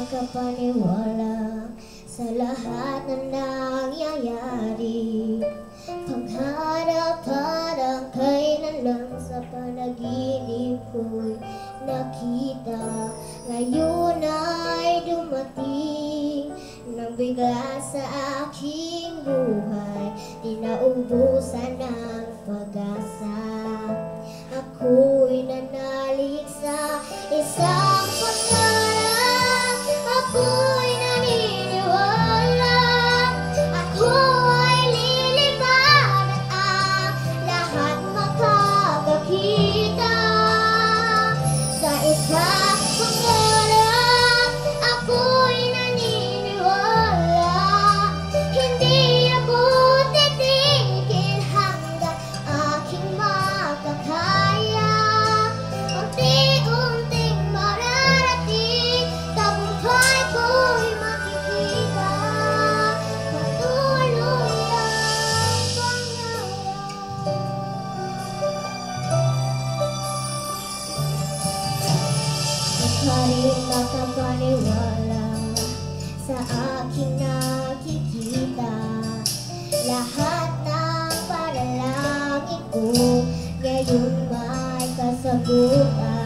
makapaniwala sa lahat na nangyayari. Pangharap parang kailan lang sa panaginip ko'y nakita. Ngayon ay dumating nang bigla sa aking buhay, di naubusan ng pag-asa. Ako'y nanalig sa isang pangarap, ako'y naniniwala. Ako ay lilipad at ang lahat makakakita. Sa isang pangarap, ako'y naniniwala. Hindi ako titigil hanggang aking makakaya. Unti-unting mararating, tagumpay ko'y makikita. Patuloy ang pangarap. Di pa rin makapaniwala sa aking nakikita. Lahat ng panalangin ko ngayon may kasagutan.